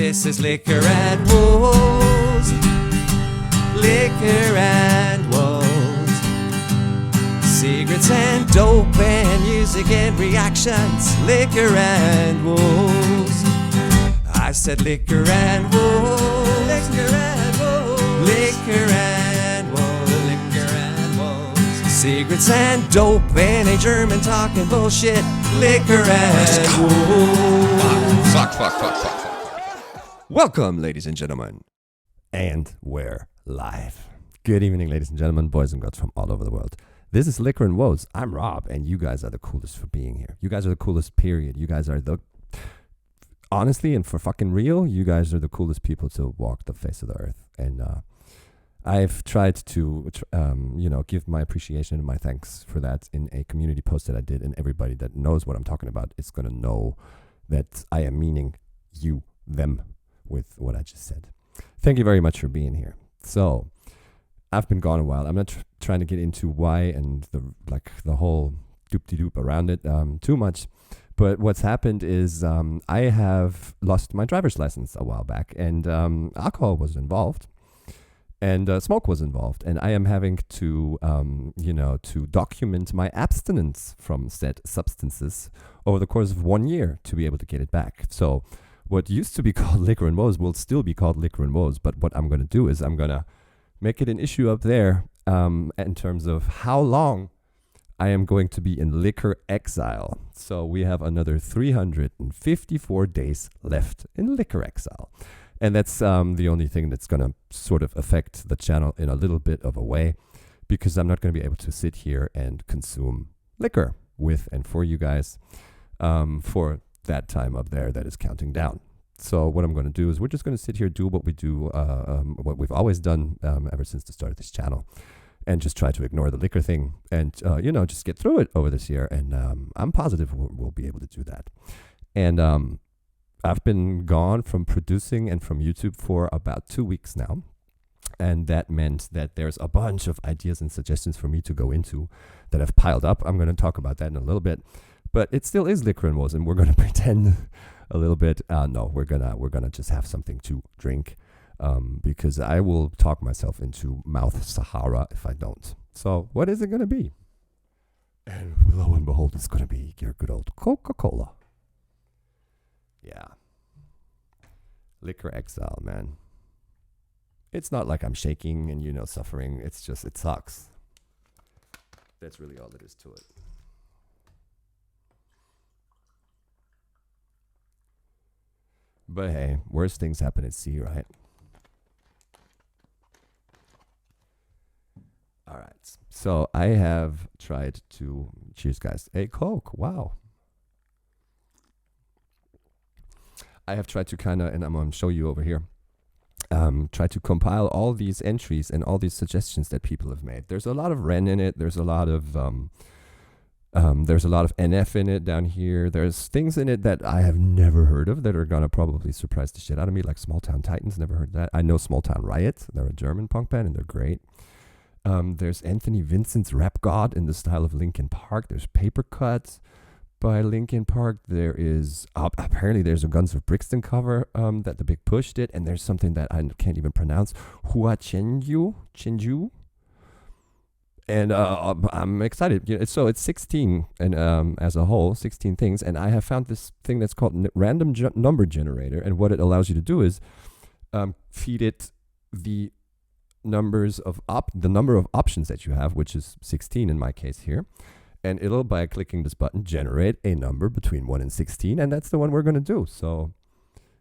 This is Liquor and Wolves. Liquor and Wolves. Secrets and dope and music and reactions. Liquor and Wolves. I said liquor and wolves. Liquor and wolves. Liquor and wolves. Liquor and wolves. Secrets and dope and a German talking bullshit. Liquor and wolves. Fuck. Welcome, ladies and gentlemen. And we're live. Good evening, ladies and gentlemen, boys and girls from all over the world. This is Liquor and Woes. I'm Rob, and you guys are the coolest for being here. You guys are the coolest, period. You guys are the... Honestly, and for fucking real, you guys are the coolest people to walk the face of the earth. And I've tried to, give my appreciation and my thanks for that in a community post that I did. And everybody that knows what I'm talking about is going to know that I am meaning you, them, with what I just said. Thank you very much for being here. So, I've been gone a while. I'm not trying to get into why and the whole doop-de-doop around it too much. But what's happened is I have lost my driver's license a while back, and alcohol was involved, and smoke was involved, and I am having to, to document my abstinence from said substances over the course of 1 year to be able to get it back. So what used to be called Liquor and Woes will still be called Liquor and Woes, but what I'm going to do is I'm going to make it an issue up there in terms of how long I am going to be in liquor exile. So we have another 354 days left in liquor exile. And that's the only thing that's going to sort of affect the channel in a little bit of a way, because I'm not going to be able to sit here and consume liquor with and for you guys for that time up there that is counting down. So what I'm going to do is we're just going to sit here, do what we do, what we've always done ever since the start of this channel. And just try to ignore the liquor thing and, just get through it over this year. And I'm positive we'll be able to do that. And I've been gone from producing and from YouTube for about 2 weeks now. And that meant that there's a bunch of ideas and suggestions for me to go into that have piled up. I'm going to talk about that in a little bit. But it still is Liquor and Woes, and we're going to pretend a little bit. No, we're gonna just have something to drink. Because I will talk myself into mouth Sahara if I don't. So what is it going to be? And lo and behold, it's going to be your good old Coca-Cola. Yeah. Liquor exile, man. It's not like I'm shaking and, suffering. It's just, it sucks. That's really all it is to it. But hey, worse things happen at sea, right? All right, so I have tried to, cheers guys, a Coke, wow. I have tried to kind of, and I'm going to show you over here, try to compile all these entries and all these suggestions that people have made. There's a lot of Ren in it, there's a lot of NF in it down here. There's things in it that I have never heard of that are going to probably surprise the shit out of me, like Small Town Titans, never heard of that. I know Small Town Riot, they're a German punk band and they're great. There's Anthony Vincent's Rap God in the style of Linkin Park. There's Paper Cuts by Linkin Park. There is, apparently there's a Guns of Brixton cover that the Big Push did. And there's something that I can't even pronounce. Hua Chenju. And I'm excited. So it's 16 and as a whole, 16 things. And I have found this thing that's called random number generator. And what it allows you to do is feed it the number of options that you have, which is 16 in my case here, and it'll, by clicking this button, generate a number between 1 and 16, and that's the one we're going to do. So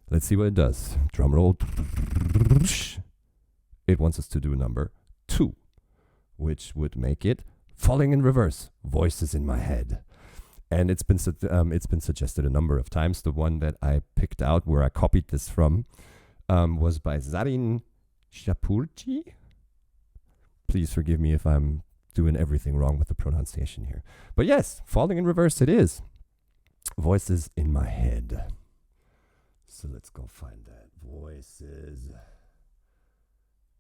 let's see what it does. Drum roll. It wants us to do number 2, which would make it Falling in Reverse, Voices in My Head. And it's been suggested a number of times. The one that I picked out where I copied this from was by Zarin Shapurji. Please forgive me if I'm doing everything wrong with the pronunciation here. But yes, Falling in Reverse it is. Voices in My Head. So let's go find that. Voices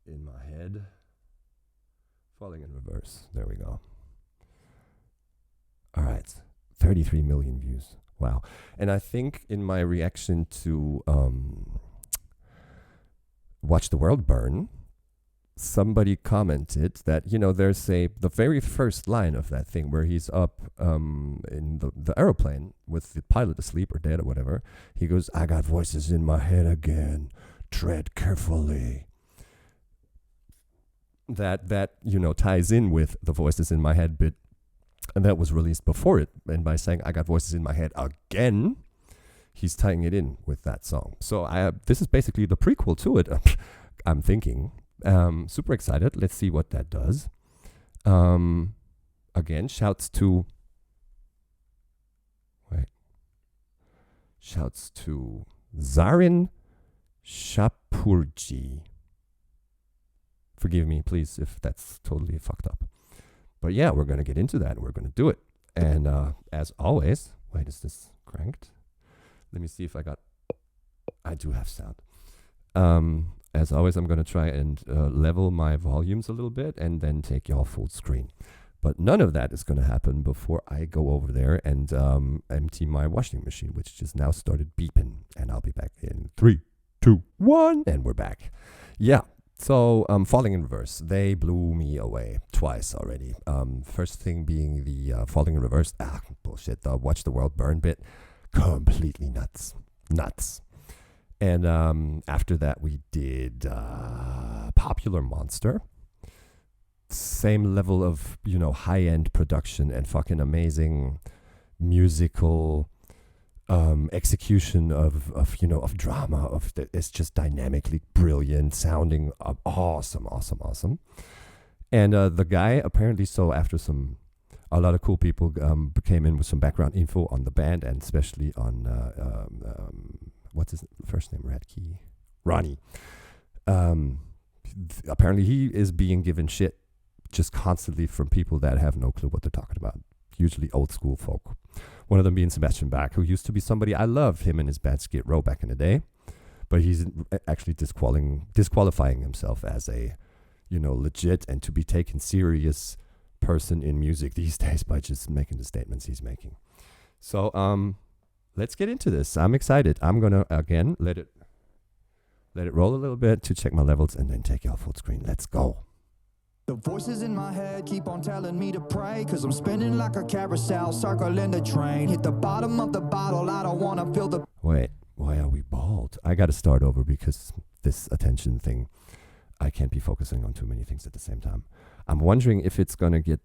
in My Head. Falling in Reverse. There we go. All right. 33 million views. Wow. And I think in my reaction to Watch the World Burn, somebody commented that, there's the very first line of that thing where he's up in the aeroplane with the pilot asleep or dead or whatever. He goes, I got voices in my head again. Tread carefully. That ties in with the voices in my head bit. And that was released before it. And by saying, I got voices in my head again, he's tying it in with that song. So this is basically the prequel to it, I'm thinking. Super excited. Let's see what that does. Again, shouts to Zarin Shapurji. Forgive me, please, if that's totally fucked up. But yeah, we're going to get into that. We're going to do it. And as always, wait, is this cranked? Let me see if I do have sound. As always, I'm going to try and level my volumes a little bit and then take y'all full screen. But none of that is going to happen before I go over there and empty my washing machine, which just now started beeping. And I'll be back in 3, 2, 1. And we're back. Yeah. So, Falling in Reverse, they blew me away twice already. First thing being the Falling in Reverse, bullshit, the Watch the World Burn bit, completely nuts. And after that, we did Popular Monster. Same level of, high-end production and fucking amazing musical execution of drama. It's just dynamically brilliant, sounding awesome. And the guy apparently, so after a lot of cool people came in with some background info on the band, and especially on what's his first name? Ronnie. Apparently he is being given shit just constantly from people that have no clue what they're talking about. Usually old school folk. One of them being Sebastian Bach, who used to be somebody I loved, him and his band Skid Row back in the day. But he's actually disqualifying himself as a, legit and to be taken serious person in music these days by just making the statements he's making. So let's get into this. I'm excited. I'm gonna again let it roll a little bit to check my levels and then take y'all full screen. Let's go. The voices in my head keep on telling me to pray, cause I'm spinning like a carousel, circling the train. Hit the bottom of the bottle, I don't wanna feel the... Wait, why are we bald? I gotta start over because this attention thing, I can't be focusing on too many things at the same time. I'm wondering if it's gonna get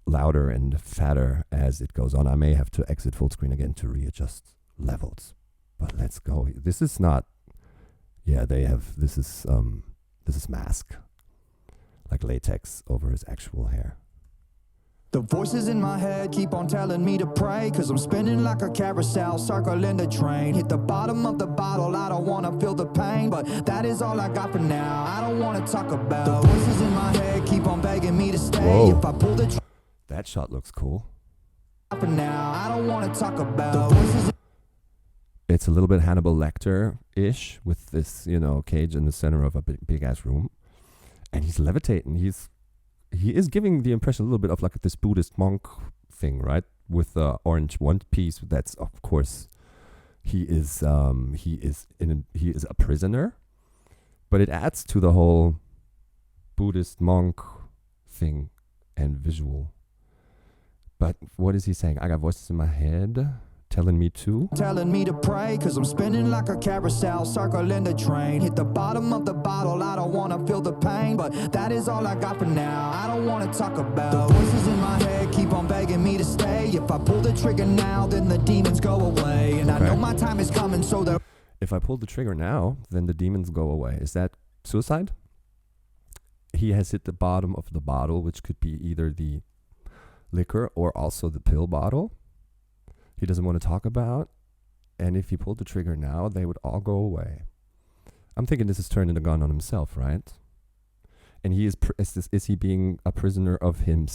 louder and fatter as it goes on. I may have to exit full screen again to readjust levels. But let's go. This is not... Yeah, this is mask. Like latex over his actual hair. The voices in my head keep on telling me to pray, cause I'm spinning like a carousel, circling the train. Hit the bottom of the bottle, I don't wanna feel the pain, but that is all I got for now. I don't wanna talk about the voices in my head keep on begging me to stay. Whoa. If I pull the that shot looks cool. For now, I don't wanna talk about the voices. It's a little bit Hannibal Lecter-ish with this, cage in the center of a big ass room. And he's levitating. He is giving the impression a little bit of like this Buddhist monk thing, right? With the orange one piece. That's of course he is a prisoner, but it adds to the whole Buddhist monk thing and visual. But what is he saying? I got voices in my head telling me to pray, cause I'm spinning like a carousel, circling the train. Hit the bottom of the bottle, I don't wanna feel the pain, but that is all I got for now. I don't wanna talk about the voices in my head keep on begging me to stay. If I pull the trigger now, then the demons go away. And I know my time is coming, so they're... If I pull the trigger now, then the demons go away. Is that suicide? He has hit the bottom of the bottle, which could be either the liquor or also the pill bottle he doesn't want to talk about. And if he pulled the trigger now, they would all go away. I'm thinking this is turning the gun on himself, right? And he is he being a prisoner of him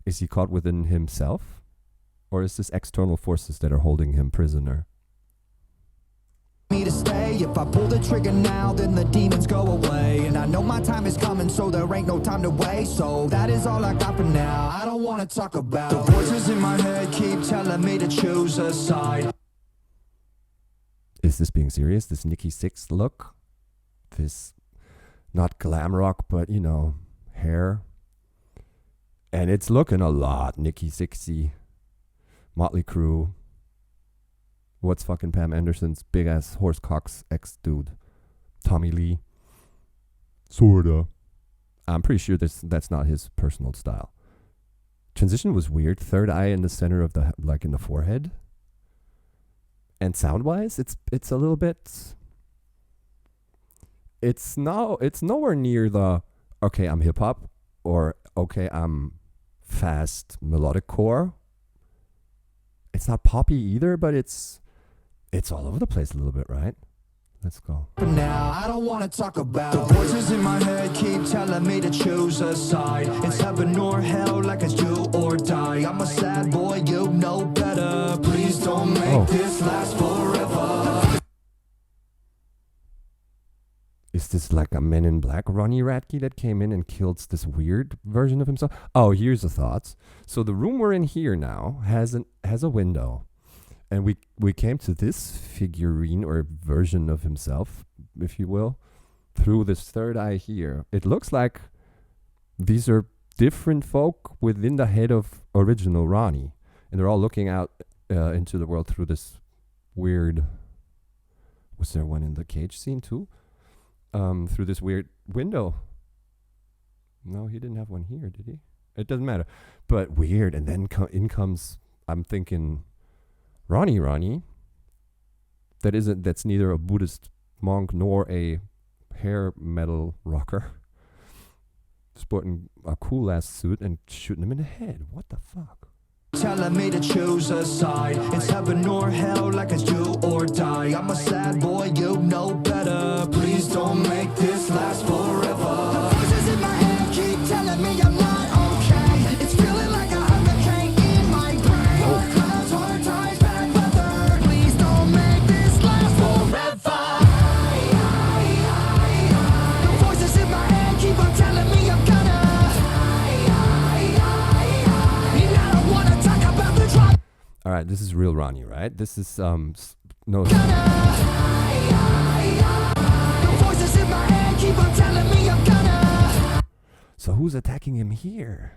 is he caught within himself? Or is this external forces that are holding him prisoner? Me to stay. If I pull the trigger now, then the demons go away. And I know my time is coming, so there ain't no time to waste. So that is all I got for now. I don't want to talk about the voices in my head keep telling me to choose a side. Is this being serious? This Nikki Sixx look? this, not glam rock, but you know, hair. And it's looking a lot Nikki Sixty, Motley Crue. What's fucking Pam Anderson's big ass horsecock's ex dude? Tommy Lee. Sorta. I'm pretty sure that's not his personal style. Transition was weird. Third eye in the center of the, like in the forehead. And sound wise, it's a little bit. It's nowhere near the okay, I'm hip hop, or okay, I'm fast melodic core. It's not poppy either, but it's all over the place a little bit, right? Let's go. For now, I don't want to talk about the voices in my head keep telling me to choose a side. It's heaven or hell, like it's do or die. I'm a sad boy, you know better. Please don't make this last forever. Is this like a Men in Black Ronnie Radke that came in and killed this weird version of himself? Oh, here's the thoughts. So the room we're in here now has a window. And we came to this figurine or version of himself, if you will, through this third eye here. It looks like these are different folk within the head of original Ronnie. And they're all looking out into the world through this weird... Was there one in the cage scene too? Through this weird window. No, he didn't have one here, did he? It doesn't matter. But weird. And then in comes, I'm thinking... Ronnie, that's neither a Buddhist monk nor a hair metal rocker, sporting a cool ass suit and shooting him in the head. What the fuck? Telling me to choose a side. It's heaven or hell, like it's do or die. I'm a sad boy, you know better. Please don't make this last forever. The voices in my head keep telling me I'm not okay. It's feeling like a hurricane in my brain. Clouds, hard times, bad weather. Please don't make this last forever. The voices in my head keep on telling me I'm gonna. And I don't wanna talk about the drop. All right, this is real Ronnie, right? This is no. The voices in my head keep on telling me I'm gonna. So who's attacking him here?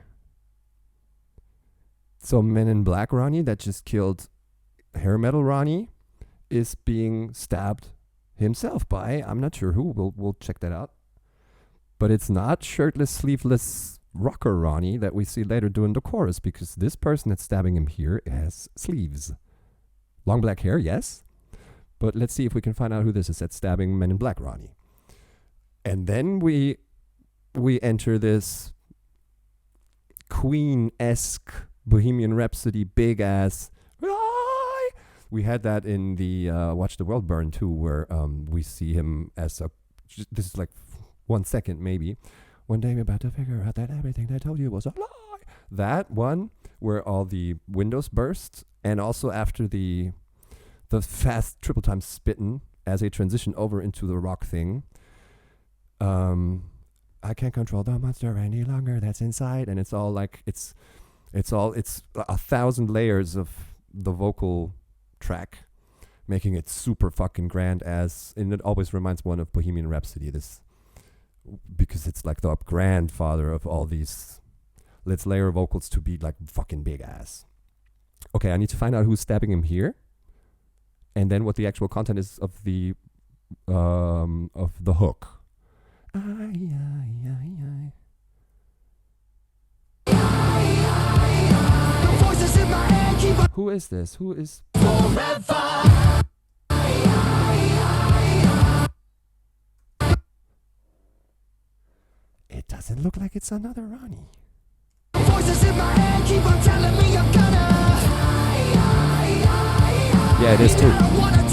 So Men in Black Ronnie that just killed hair metal Ronnie is being stabbed himself by, I'm not sure who. We'll check that out. But it's not shirtless, sleeveless rocker Ronnie that we see later doing the chorus, because this person that's stabbing him here has sleeves. Long black hair, yes. But let's see if we can find out who this is that's stabbing Men in Black Ronnie. And then we enter this Queen-esque Bohemian Rhapsody big ass. We had that in the Watch the World Burn too, where we see him as a. This is like 1 second maybe. One day we're about to figure out that everything they told you was a lie. That one where all the windows burst, and also after the fast triple time spitting as a transition over into the rock thing. I can't control the monster any longer that's inside, and it's all like it's 1,000 layers of the vocal track, making it super fucking grand. And it always reminds one of Bohemian Rhapsody. This, because it's like the grandfather of all these. Let's layer vocals to be like fucking big ass. Okay, I need to find out who's stabbing him here, and then what the actual content is of the hook. Who is this? Who is forever? It doesn't look like it's another Ronnie. Voices in my head keep on telling me I'm gonna. Yeah, it is too.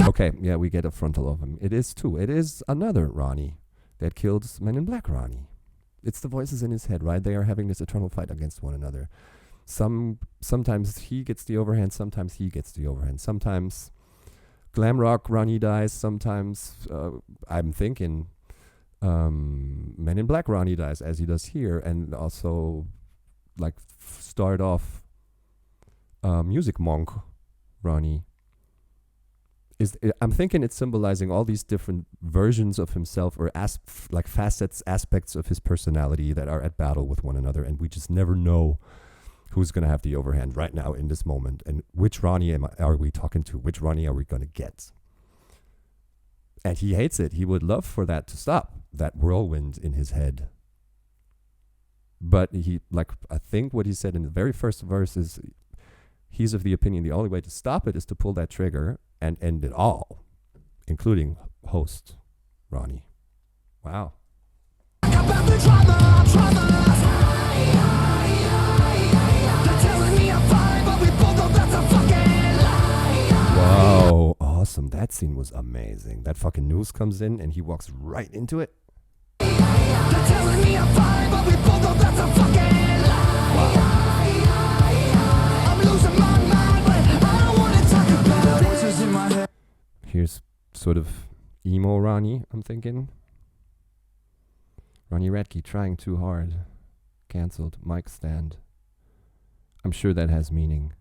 Okay, yeah, we get a frontal of him. It is too. It is another Ronnie that killed Men in Black Ronnie. It's the voices in his head, right? They are having this eternal fight against one another. Sometimes he gets the overhand, sometimes he gets the overhand. Sometimes glam rock Ronnie dies, sometimes I'm thinking Men in Black Ronnie dies, as he does here, and also like start off Music Monk Ronnie I'm thinking it's symbolizing all these different versions of himself, or like facets, aspects of his personality that are at battle with one another, and we just never know who's going to have the overhand right now in this moment, and which Ronnie are we talking to? Which Ronnie are we going to get? And he hates it. He would love for that to stop, that whirlwind in his head. But I think what he said in the very first verse is he's of the opinion the only way to stop it is to pull that trigger and end it all, including host Ronnie. Wow. Wow, awesome. That scene was amazing. That fucking news comes in and he walks right into it. Here's sort of emo Ronnie, I'm thinking. Ronnie Radke trying too hard. Cancelled. Mic stand. I'm sure that has meaning.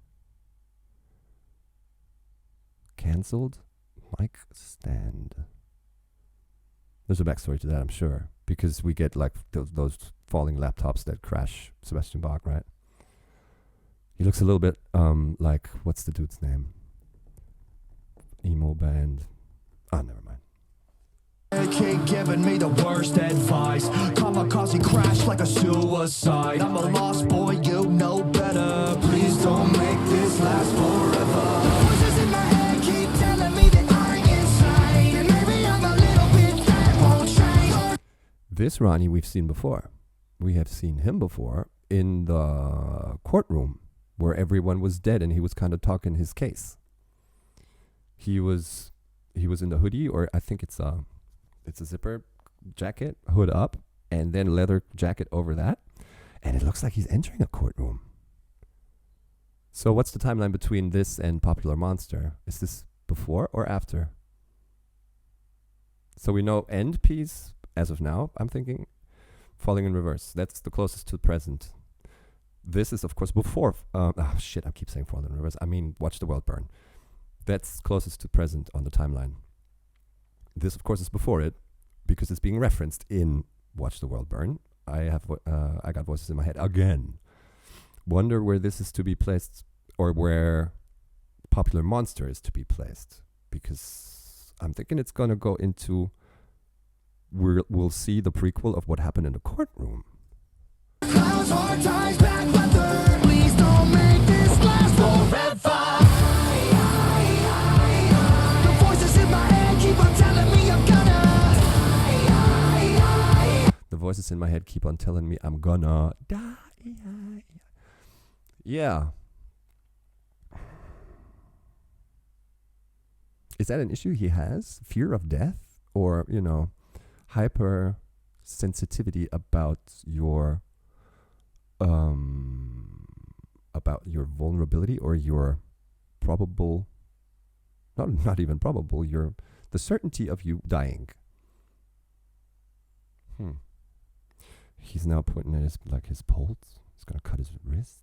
Cancelled? Mic stand. There's a backstory to that, I'm sure. Because we get like those falling laptops that crash Sebastian Bach, right? He looks a little bit like, what's the dude's name? Emo band. Oh, never mind. Keep giving me the worst advice. Kamikaze crash like a suicide. I'm a lost boy, you know better. Please don't make this last forever. Voices in my head keep telling me that I'm insane, and maybe I'm a little bit that won't change. This Ronnie we've seen before. We have seen him before in the courtroom where everyone was dead and he was kind of talking his case. He was in the hoodie, or I think it's a zipper jacket, hood up, and then a leather jacket over that. And it looks like he's entering a courtroom. So what's the timeline between this and Popular Monster? Is this before or after? So we know end piece as of now, I'm thinking. Falling in Reverse. That's the closest to present. This is, of course, before. I keep saying Falling in Reverse. I mean, Watch the World Burn. That's closest to present on the timeline. This, of course, is before it, because it's being referenced in Watch the World Burn. I got voices in my head again. Wonder where this is to be placed, or where Popular Monster is to be placed, because I'm thinking it's gonna go into. We'll see the prequel of what happened in the courtroom. Clouds, hard times, bad weather. Please don't make this last forever. The voices in my head keep on telling me I'm gonna die. Yeah. Is that an issue he has? Fear of death? Or, hyper sensitivity about your vulnerability, or your probable, not even probable, the certainty of you dying. He's now putting in his pulse. He's gonna cut his wrists.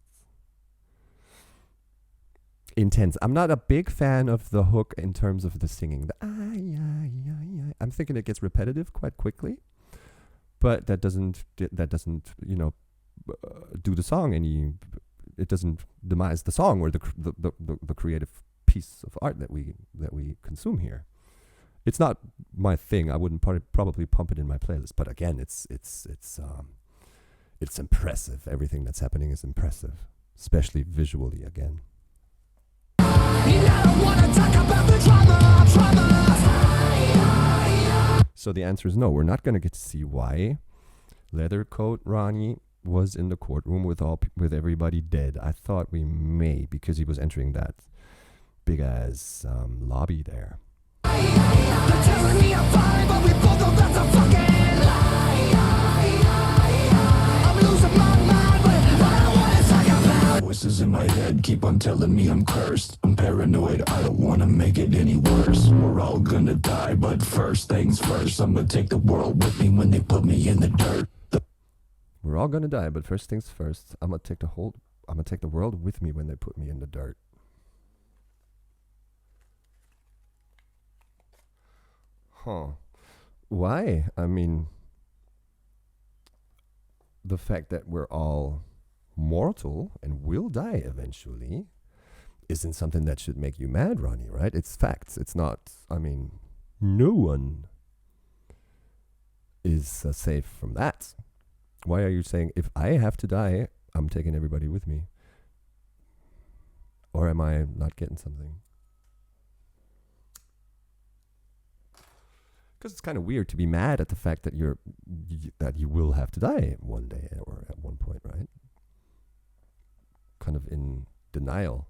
Intense. I'm not a big fan of the hook in terms of the singing. I'm thinking it gets repetitive quite quickly, but that doesn't do the song any. It doesn't demise the song or the creative piece of art that we consume here. It's not my thing. I wouldn't probably pump it in my playlist. But again, it's impressive. Everything that's happening is impressive, especially visually. Again. So the answer is no. We're not going to get to see why Leathercoat Ronnie was in the courtroom with everybody dead. I thought we may, because he was entering that big ass lobby there. They're telling me I'm fine, but we both know that's a fucking lie. I'm losing my mind, but I don't wanna talk about. Voices in my head keep on telling me I'm cursed. I'm paranoid, I don't wanna make it any worse. We're all gonna die, but first things first. I'm gonna take the world with me when they put me in the dirt. We're all gonna die, but first things first. I'm gonna take the world with me when they put me in the dirt. Huh. Why? I mean, the fact that we're all mortal and will die eventually isn't something that should make you mad, Ronnie, right? It's facts. It's not, I mean, no one is safe from that. Why are you saying, if I have to die, I'm taking everybody with me? Or am I not getting something? Because it's kind of weird to be mad at the fact that that you will have to die one day or at one point, right? Kind of in denial.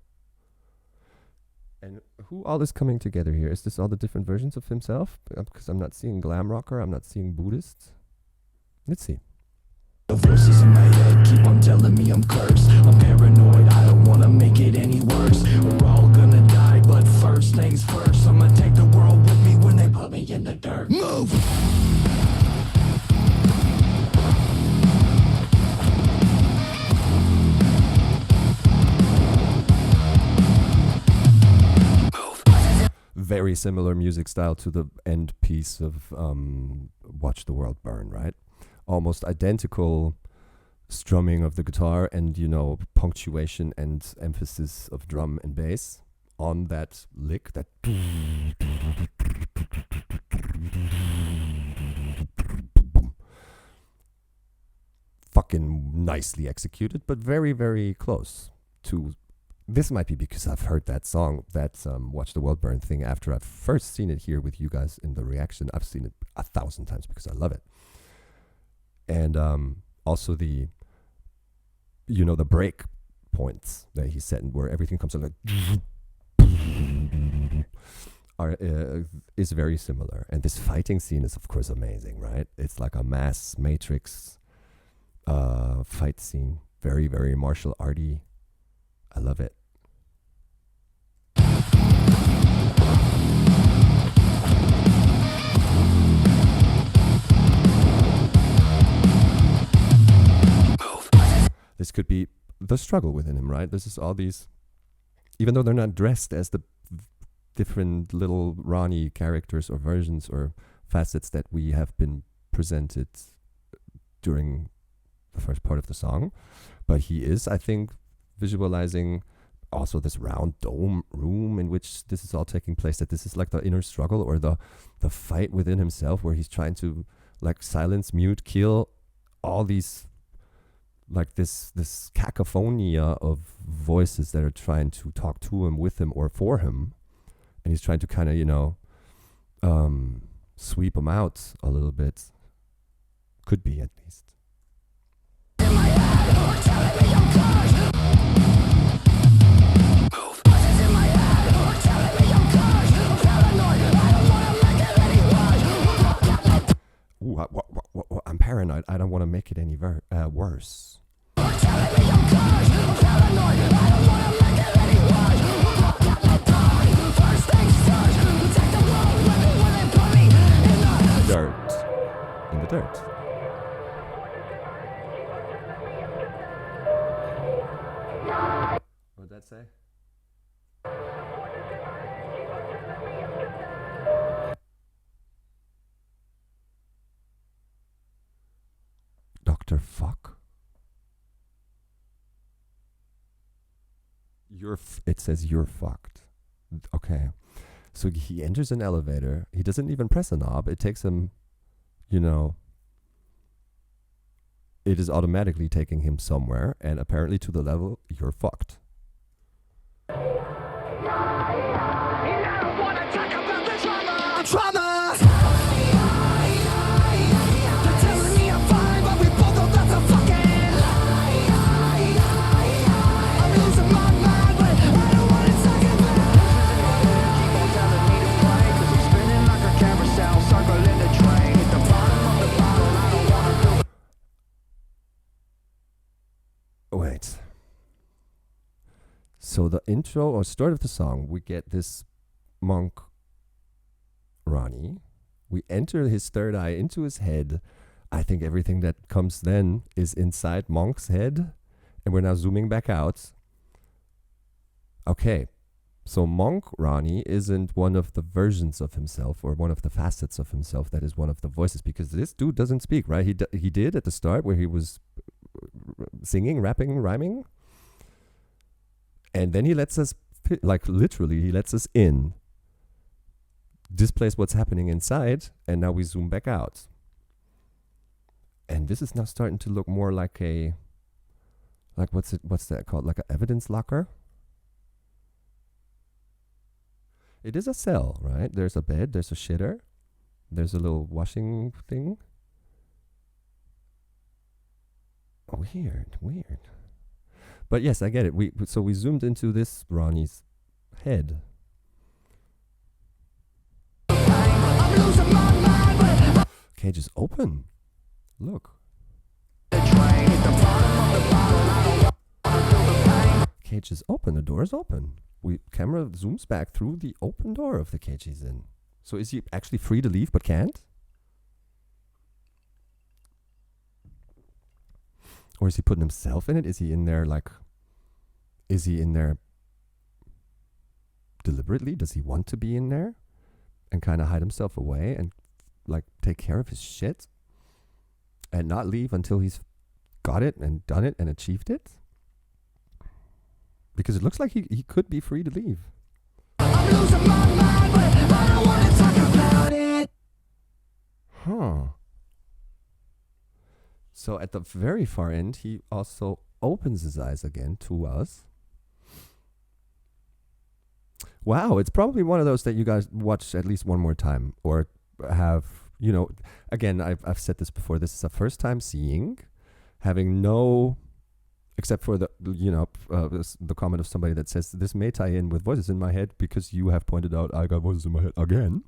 And who all is coming together here? Is this all the different versions of himself? Because I'm not seeing glam rocker, I'm not seeing Buddhist. Let's see. The voices in my head keep on telling me I'm cursed. I'm paranoid, I don't wanna make it any worse. We're all gonna die, but first things first, I'ma take the world with me when they put me in the dirt. Move! Very similar music style to the end piece of Watch the World Burn, right? Almost identical strumming of the guitar and, you know, punctuation and emphasis of drum and bass on that lick, that fucking nicely executed, but very, very close to. This might be because I've heard that song, that Watch the World Burn thing, after I've first seen it here with you guys in the reaction. I've seen it 1,000 times because I love it. And also the, you know, the break points that he set where everything comes in like is very similar. And this fighting scene is, of course, amazing, right? It's like a mass Matrix fight scene. Very, very martial arty. I love it. This could be the struggle within him, right? This is all these, even though they're not dressed as the different little Ronnie characters or versions or facets that we have been presented during the first part of the song, but he is, I think, visualizing also this round dome room in which this is all taking place, that this is like the inner struggle or the fight within himself, where he's trying to like silence, mute, kill all these, like this cacophonia of voices that are trying to talk to him, with him, or for him, and he's trying to kind of, you know, sweep them out a little bit. Could be, at least. Ooh, I'm paranoid. I don't want to make it any worse. Dirt. In the dirt. What did that say? Dr. Fuck? It says you're fucked. Okay. So he enters an elevator. He doesn't even press a knob. It takes him, you know, it is automatically taking him somewhere, and apparently to the level, you're fucked. Trauma! Wait. So the intro or start of the song, we get this monk, Ronnie. We enter his third eye into his head. I think everything that comes then is inside Monk's head. And we're now zooming back out. Okay. So Monk Ronnie isn't one of the versions of himself or one of the facets of himself that is one of the voices, because this dude doesn't speak, right? He did at the start where he was singing, rapping, rhyming. And then he lets us, like literally, he lets us in, displays what's happening inside, and now we zoom back out. And this is now starting to look more like a, like what's that called? Like an evidence locker? It is a cell, right? There's a bed, there's a shitter, there's a little washing thing. Weird. But yes, I get it. So we zoomed into this Ronnie's head. Cage is open. Look. Cage is open. The door is open. Camera zooms back through the open door of the cage he's in. So is he actually free to leave but can't? Or is he putting himself in it? Is he in there deliberately? Does he want to be in there and kind of hide himself away and like take care of his shit and not leave until he's got it and done it and achieved it? Because it looks like he could be free to leave. I'm losing my mind, but I don't want to talk about it. Huh. So at the very far end, he also opens his eyes again to us. Wow, it's probably one of those that you guys watch at least one more time or have, again, I've said this before, this is a first time seeing, having no, except for the comment of somebody that says this may tie in with voices in my head because you have pointed out I got voices in my head again.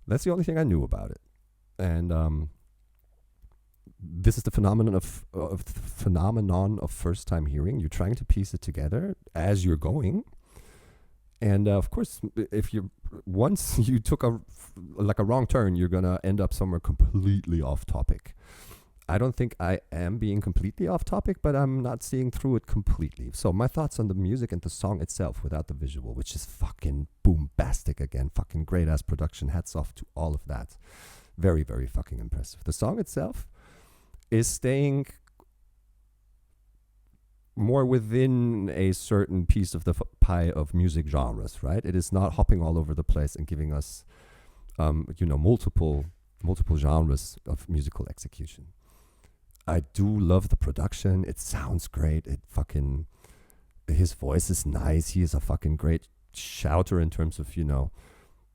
That's the only thing I knew about it. And this is the phenomenon of first time hearing. You're trying to piece it together as you're going. And of course, once you took a wrong turn, you're going to end up somewhere completely off topic. I don't think I am being completely off topic, but I'm not seeing through it completely. So my thoughts on the music and the song itself without the visual, which is fucking boombastic again, fucking great ass production. Hats off to all of that. Very, very fucking impressive. The song itself is staying more within a certain piece of the pie of music genres, right? It is not hopping all over the place and giving us, multiple genres of musical execution. I do love the production. It sounds great. His voice is nice. He is a fucking great shouter in terms of,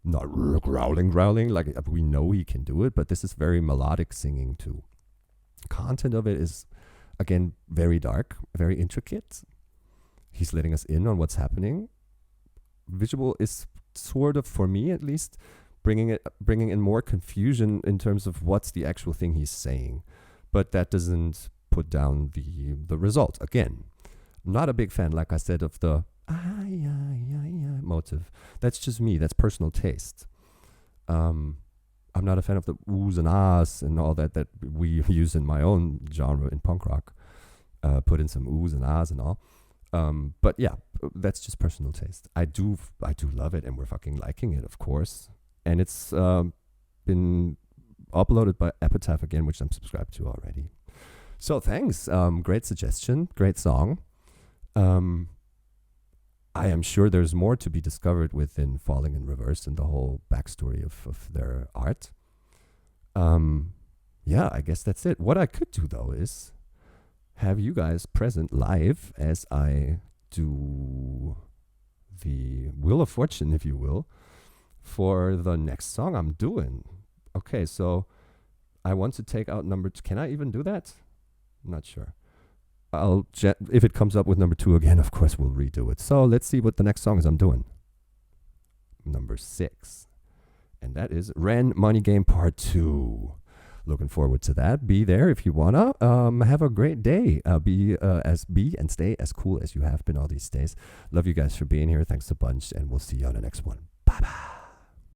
not growling. Like we know he can do it, but this is very melodic singing too. Content of it is, again, very dark, very intricate. He's letting us in on what's happening. Visual is sort of, for me at least, bringing in more confusion in terms of what's the actual thing he's saying. But that doesn't put down the result. Again, I'm not a big fan, like I said, of the motive. That's just me. That's personal taste. I'm not a fan of the oohs and ahs and all that we use in my own genre in punk rock. Put in some oohs and ahs and all. But yeah, that's just personal taste. I do love it, and we're fucking liking it, of course. And it's been uploaded by Epitaph again, which I'm subscribed to already. So thanks. Great suggestion. Great song. I am sure there's more to be discovered within Falling in Reverse and the whole backstory of their art. Yeah, I guess that's it. What I could do, though, is have you guys present live as I do the Wheel of Fortune, if you will, for the next song I'm doing. Okay, so I want to take out number 2. Can I even do that? I'm not sure. If it comes up with number 2 again, of course, we'll redo it. So let's see what the next song is I'm doing. Number 6. And that is Ren Money Game Part 2. Looking forward to that. Be there if you wanna. Have a great day. Be and stay as cool as you have been all these days. Love you guys for being here. Thanks a bunch, and we'll see you on the next one. Bye-bye.